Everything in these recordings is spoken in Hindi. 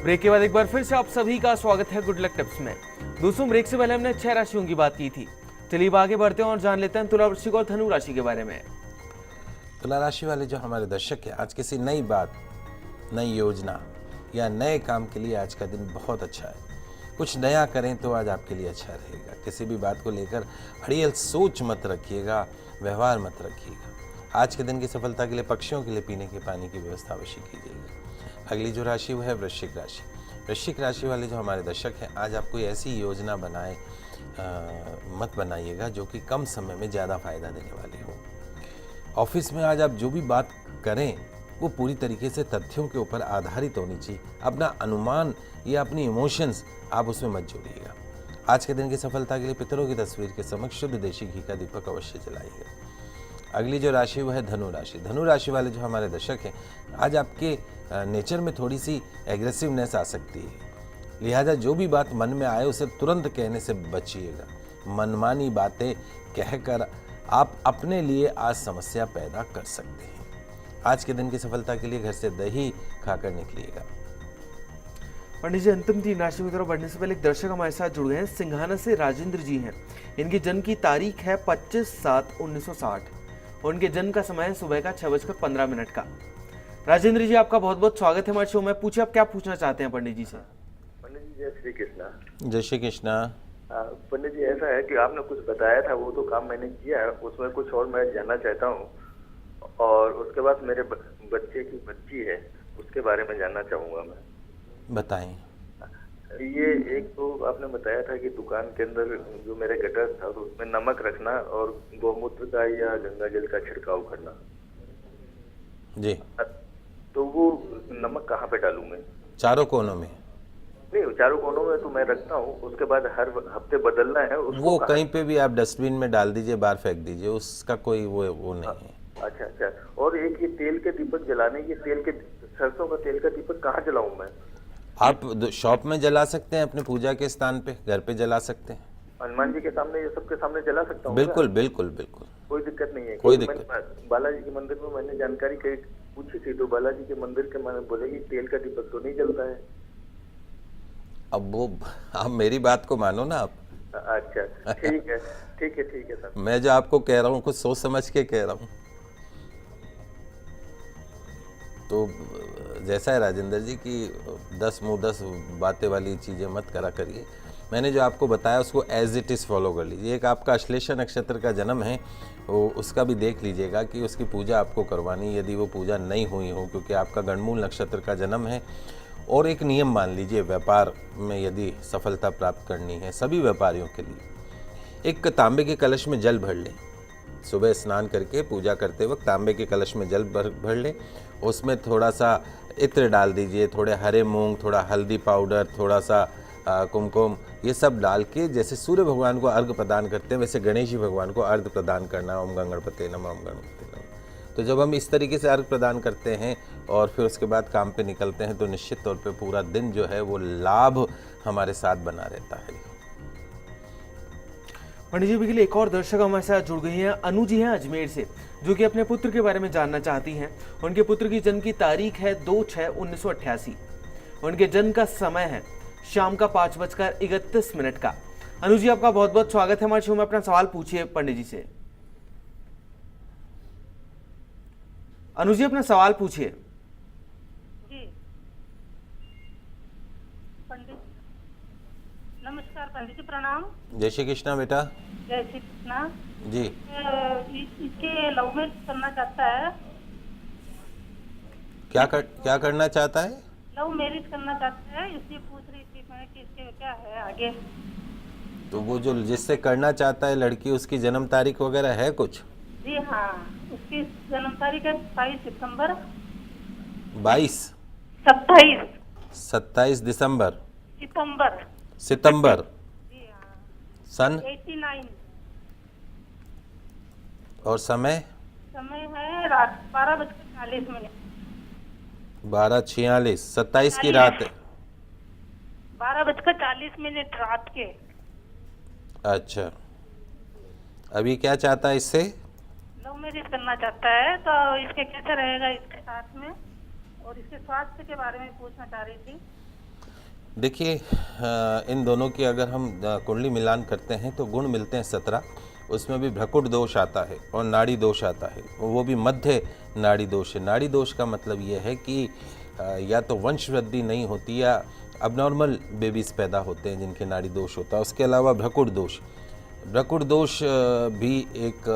ब्रेक के बाद एक बार फिर से आप सभी का स्वागत है गुड लक टिप्स में। दोस्तों, ब्रेक से पहले हमने 6 राशियों की बात की थी। चलिए अब आगे बढ़ते हैं और जान लेते हैं तुला वृश्चिक और धनु राशि के बारे में। तुला राशि वाले जो हमारे दर्शक हैं, आज किसी नई बात, नई योजना या नए काम के लिए आज का दिन बहुत अच्छा है। कुछ नया करें तो आज आपके लिए अच्छा रहेगा। किसी भी बात को लेकर अड़ियल सोच मत रखिएगा, व्यवहार मत रखिएगा। आज के दिन की सफलता के लिए पक्षियों के लिए पीने के पानी की व्यवस्था अवश्य कीजिएगा। अगली जो राशि वो है वृश्चिक राशि। वृश्चिक राशि वाले जो हमारे दर्शक हैं, आज आप कोई ऐसी योजना मत बनाइएगा जो कि कम समय में ज़्यादा फायदा देने वाली हो। ऑफिस में आज आप जो भी बात करें वो पूरी तरीके से तथ्यों के ऊपर आधारित होनी चाहिए। अपना अनुमान या अपनी इमोशंस आप उसमें मत जोड़िएगा। आज के दिन की सफलता के लिए पितरों की तस्वीर के समक्ष शुद्ध देशी घी का दीपक अवश्य जलाइएगा। अगली जो राशि वो है धनु राशि। धनु राशि वाले जो हमारे दर्शक हैं, आज आपके नेचर में थोड़ी सी एग्रेसिवनेस आ सकती है, लिहाजा जो भी बात मन में आए उसे तुरंत कहने से बचिएगा। मनमानी बातें कहकर आप अपने लिए आज समस्या पैदा कर सकते हैं। आज के दिन की सफलता के लिए घर से दही खाकर निकलिएगा। पंडित जी, अंतिम 3 राशियों की तरफ बढ़ने से पहले एक दर्शक हमारे साथ जुड़ गए हैं। सिंघाना से राजेंद्र जी हैं। इनकी जन्म की तारीख है 25/7/1960। उनके जन्म का समय है सुबह का 6:15 का। राजेंद्र जी, आपका बहुत बहुत स्वागत है हमारे शो में। पूछिए, आप क्या पूछना चाहते हैं पंडित जी से? पंडित जी, जय श्री कृष्णा। जय श्री कृष्णा। पंडित जी, ऐसा है कि आपने कुछ बताया था, वो तो काम मैंने किया है, उसमें कुछ और मैं जानना चाहता हूँ। और उसके बाद मेरे बच्चे की बच्ची है, उसके बारे में जानना चाहूँगा मैं। बताएं। ये एक तो आपने बताया था कि दुकान के अंदर जो मेरे गटर था तो उसमें नमक रखना और गौमूत्र का या गंगा जल का छिड़काव करना जी। तो वो नमक कहाँ पे डालूं मैं? चारों कोनों में? नहीं, चारों कोनों में तो मैं रखता हूँ, उसके बाद हर हफ्ते बदलना है उसको। वो कहीं पे भी आप डस्टबिन में डाल दीजिए, बाहर फेंक दीजिए, उसका कोई वो नहीं है। अच्छा अच्छा। और एक ये तेल के दीपक जलाने की, सरसों का तेल का दीपक कहाँ जलाऊं मैं? आप शॉप में जला सकते हैं, अपने पूजा के स्थान पे, घर पे जला सकते हैं। हनुमान जी के सामने, ये सबके सामने जला सकता हूँ? बिल्कुल बिल्कुल बिल्कुल, कोई दिक्कत नहीं है? कोई दिक्कत। बालाजी के मंदिर में मैंने जानकारी पूछी थी, तो बालाजी के मंदिर के मैंने बोले कि तेल का दीपक तो नहीं जलता है। अब वो आप मेरी बात को मानो ना आप। अच्छा, ठीक है ठीक है ठीक है सर। मैं जो आपको कह रहा हूँ कुछ सोच समझ के कह रहा हूँ। तो जैसा है राजेंद्र जी कि 10 मुँह 10 बातें वाली चीज़ें मत करा करिए। मैंने जो आपको बताया उसको एज इट इज़ फॉलो कर लीजिए। एक आपका अश्लेषा नक्षत्र का जन्म है, वो उसका भी देख लीजिएगा कि उसकी पूजा आपको करवानी, यदि वो पूजा नहीं हुई हो, क्योंकि आपका गणमूल नक्षत्र का जन्म है। और एक नियम मान लीजिए, व्यापार में यदि सफलता प्राप्त करनी है सभी व्यापारियों के लिए, एक तांबे के कलश में जल भर लें। सुबह स्नान करके पूजा करते वक्त तांबे के कलश में जल भर लें। उसमें थोड़ा सा इत्र डाल दीजिए, थोड़े हरे मूंग, थोड़ा हल्दी पाउडर, थोड़ा सा कुमकुम, ये सब डाल के जैसे सूर्य भगवान को अर्घ प्रदान करते हैं वैसे गणेश जी भगवान को अर्घ प्रदान करना। ओम गणपते नमः, ओम गणपते नमः। तो जब हम इस तरीके से अर्घ प्रदान करते हैं और फिर उसके बाद काम पे निकलते हैं तो निश्चित तौर पे पूरा दिन जो है वो लाभ हमारे साथ बना रहता है। पंडित जी, के लिए एक और दर्शक हमारे साथ जुड़ गई हैं। अनु जी हैं अजमेर से, जो कि अपने पुत्र के बारे में जानना चाहती हैं। उनके पुत्र की जन्म की तारीख है 2/6/1988। उनके जन्म का समय है शाम का 5:31 का। अनु जी, आपका बहुत बहुत स्वागत है हमारे शो में। अपना सवाल पूछिए पंडित जी से। अनु जी, अपना सवाल पूछिए। जी पंडित, नमस्कार पंडित जी, प्रणाम। जय श्री कृष्णा बेटा। जय श्री कृष्णा जी। इसके लव मैरिज करना चाहता है। क्या करना चाहता है? लव मैरिज करना चाहता है, इसलिए पूछ रही थी मैं कि इसके क्या है आगे। तो वो जो जिससे करना चाहता है लड़की, उसकी जन्म तारीख वगैरह है कुछ? जी हाँ, उसकी जन्म तारीख है 22 सितंबर। 22? 27 27 दिसंबर? सितंबर। जी हाँ। सन 89। और समय है रात 12:40। 12:46, 27 की रात है। 12:40 रात के। अच्छा, अभी क्या चाहता है इससे? लव मैरिज करना चाहता है, तो इसके कैसे रहेगा इसके साथ में, और इसके स्वास्थ्य के बारे में पूछना चाह रही थी। देखिए, इन दोनों की अगर हम कुंडली मिलान करते हैं तो गुण मिलते हैं 17। उसमें भी भ्रकुट दोष आता है और नाड़ी दोष आता है, वो भी मध्य नाड़ी दोष है। नाड़ी दोष का मतलब ये है कि या तो वंश वृद्धि नहीं होती या अबनॉर्मल बेबीज पैदा होते हैं जिनके नाड़ी दोष होता है। उसके अलावा भ्रकुट दोष भी एक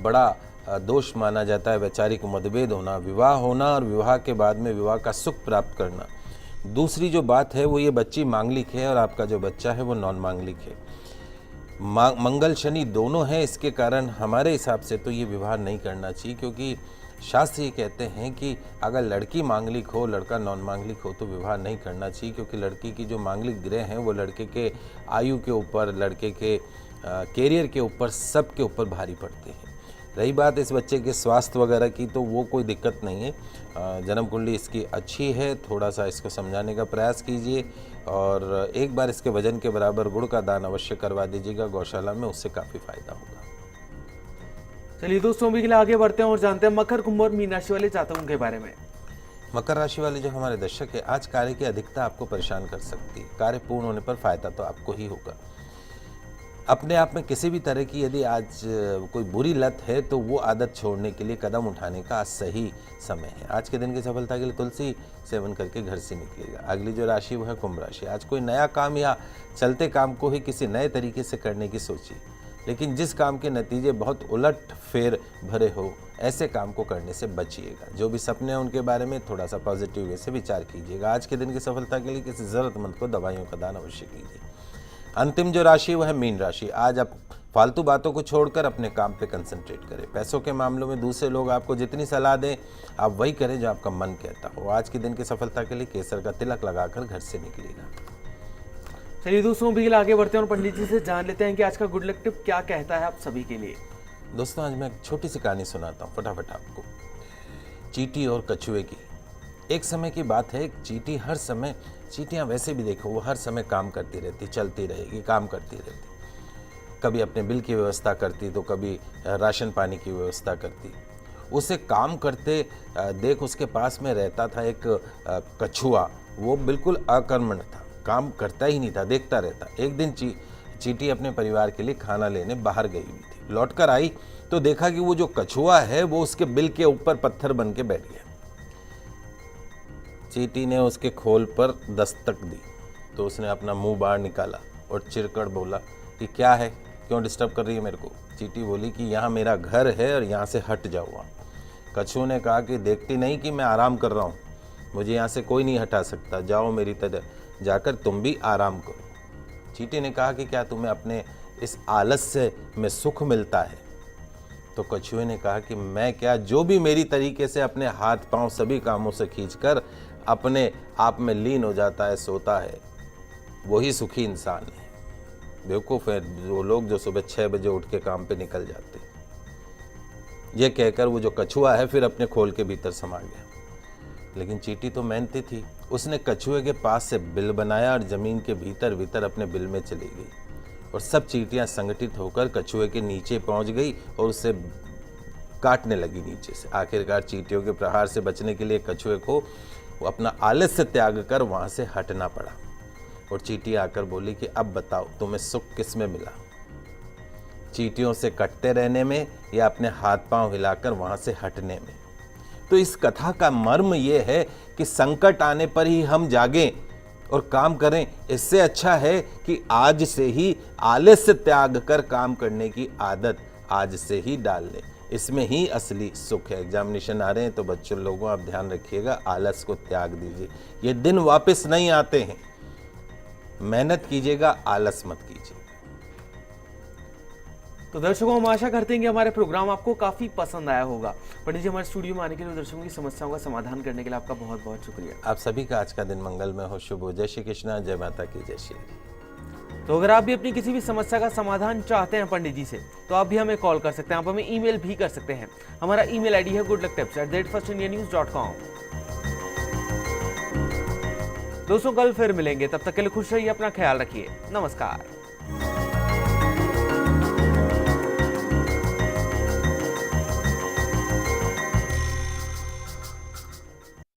बड़ा दोष माना जाता है। वैचारिक मतभेद होना, विवाह होना और विवाह के बाद में विवाह का सुख प्राप्त करना। दूसरी जो बात है वो ये बच्ची मांगलिक है और आपका जो बच्चा है वो नॉन मांगलिक है। मंगल शनि दोनों हैं, इसके कारण हमारे हिसाब से तो ये विवाह नहीं करना चाहिए, क्योंकि शास्त्र ये कहते हैं कि अगर लड़की मांगलिक हो, लड़का नॉन मांगलिक हो तो विवाह नहीं करना चाहिए, क्योंकि लड़की की जो मांगलिक ग्रह हैं वो लड़के के आयु के ऊपर, लड़के के कैरियर के ऊपर, सब के ऊपर भारी पड़ते हैं। रही बात इस बच्चे के स्वास्थ्य वगैरह की, तो वो कोई दिक्कत नहीं है। जन्म कुंडली इसकी अच्छी है, थोड़ा सा इसको समझाने का प्रयास कीजिए और एक बार इसके वजन के बराबर गुड़ का दान अवश्य करवा दीजिएगा गौशाला में, उससे काफ़ी फायदा होगा। चलिए दोस्तों, अभी के लिए आगे बढ़ते हैं और जानते हैं मकर, कुंभ और मीन राशि वाले जातकों के बारे में। मकर राशि वाले जो हमारे दर्शक है, आज कार्य की अधिकता आपको परेशान कर सकती है। कार्य पूर्ण होने पर फायदा तो आपको ही होगा। अपने आप में किसी भी तरह की यदि आज कोई बुरी लत है तो वो आदत छोड़ने के लिए कदम उठाने का आज सही समय है। आज के दिन की सफलता के लिए तुलसी सेवन करके घर से निकलेगा। अगली जो राशि वो है कुंभ राशि। आज कोई नया काम या चलते काम को ही किसी नए तरीके से करने की सोचिए, लेकिन जिस काम के नतीजे बहुत उलट फेर भरे हो, ऐसे काम को करने से बचिएगा। जो भी सपने हैं उनके बारे में थोड़ा सा पॉजिटिव वे से विचार कीजिएगा। आज के दिन की सफलता के लिए किसी ज़रूरतमंद को दवाइयों का दान अवश्य कीजिए। अंतिम जो राशि वह है मीन राशि। आज आप फालतू बातों को छोड़कर अपने काम पे कंसंट्रेट करें। पैसों के मामलों में दूसरे लोग आपको जितनी सलाह दें आप वही करें जो आपका मन कहता हो। आज के दिन की सफलता के लिए केसर का तिलक लगाकर घर से निकलेगा। चलिए दोस्तों, अभी के लिए आगे बढ़ते हैं और पंडित जी से जान लेते हैं कि आज का गुड लक टिप क्या कहता है आप सभी के लिए। दोस्तों, आज मैं एक छोटी सी कहानी सुनाता हूँ फटाफट आपको, चींटी और कछुए की। एक समय की बात है, एक चींटी हर समय, चींटियाँ वैसे भी देखो वो हर समय काम करती रहती, चलती रहेगी, काम करती रहती। कभी अपने बिल की व्यवस्था करती तो कभी राशन पानी की व्यवस्था करती। उसे काम करते देख उसके पास में रहता था एक कछुआ। वो बिल्कुल अकर्मण्य था, काम करता ही नहीं था, देखता रहता। एक दिन चींटी अपने परिवार के लिए खाना लेने बाहर गई हुई थी। लौटकर आई तो देखा कि वो जो कछुआ है वो उसके बिल के ऊपर पत्थर बन के बैठ गया। चींटी ने उसके खोल पर दस्तक दी तो उसने अपना मुंह बाहर निकाला और चिरकड़ बोला कि क्या है, क्यों डिस्टर्ब कर रही है मेरे को। चींटी बोली कि यहाँ मेरा घर है और यहाँ से हट जाओ। कछुए ने कहा कि देखती नहीं कि मैं आराम कर रहा हूँ, मुझे यहाँ से कोई नहीं हटा सकता, जाओ मेरी तरह, जाकर तुम भी आराम करो। चींटी ने कहा कि क्या तुम्हें अपने इस आलस्य में सुख मिलता है? तो कछुए ने कहा कि मैं क्या, जो भी मेरी तरीके से अपने हाथ पांव सभी कामों से खींचकर अपने आप में लीन हो जाता है, सोता है, वही सुखी इंसान है। बेवकूफ़ है वो लोग जो सुबह 6 बजे उठ के काम पे निकल जाते। ये कहकर वो जो कछुआ है फिर अपने खोल के भीतर समा गया। लेकिन चींटी तो मेहनती थी, उसने कछुए के पास से बिल बनाया और ज़मीन के भीतर भीतर अपने बिल में चली गई और सब चींटियाँ संगठित होकर कछुए के नीचे पहुँच गई और उसे काटने लगी नीचे से। आखिरकार चींटियों के प्रहार से बचने के लिए कछुए को वो अपना आलस्य त्याग कर वहाँ से हटना पड़ा। और चींटी आकर बोली कि अब बताओ तुम्हें सुख किस में मिला, चींटियों से कटते रहने में या अपने हाथ पांव हिलाकर वहाँ से हटने में? तो इस कथा का मर्म ये है कि संकट आने पर ही हम जागें और काम करें। इससे अच्छा है कि आज से ही आलस्य त्याग कर काम करने की आदत आज से ही डाल लें। इसमें ही असली सुख है। एग्जामिनेशन आ रहे हैं तो बच्चों लोगों आप ध्यान रखिएगा, आलस को त्याग दीजिए। ये दिन वापस नहीं आते हैं, मेहनत कीजिएगा, आलस मत कीजिए। तो दर्शकों, हम आशा करते हैं कि हमारे प्रोग्राम आपको काफी पसंद आया होगा। पंडित जी, हमारे स्टूडियो में आने के लिए, दर्शकों की समस्याओं का समाधान करने के लिए आपका बहुत बहुत शुक्रिया। आप सभी का आज का दिन मंगलमय हो, शुभ हो। जय श्री कृष्णा, जय माता की जय श्री। तो अगर आप भी अपनी किसी भी समस्या का समाधान चाहते हैं पंडित जी से, तो आप भी हमें कॉल कर सकते हैं, आप हमें ईमेल भी कर सकते हैं। हमारा ईमेल आईडी है goodlucktips@firstindianews.com। दोस्तों, कल फिर मिलेंगे, तब तक के लिए खुश रहिए, अपना ख्याल रखिए, नमस्कार।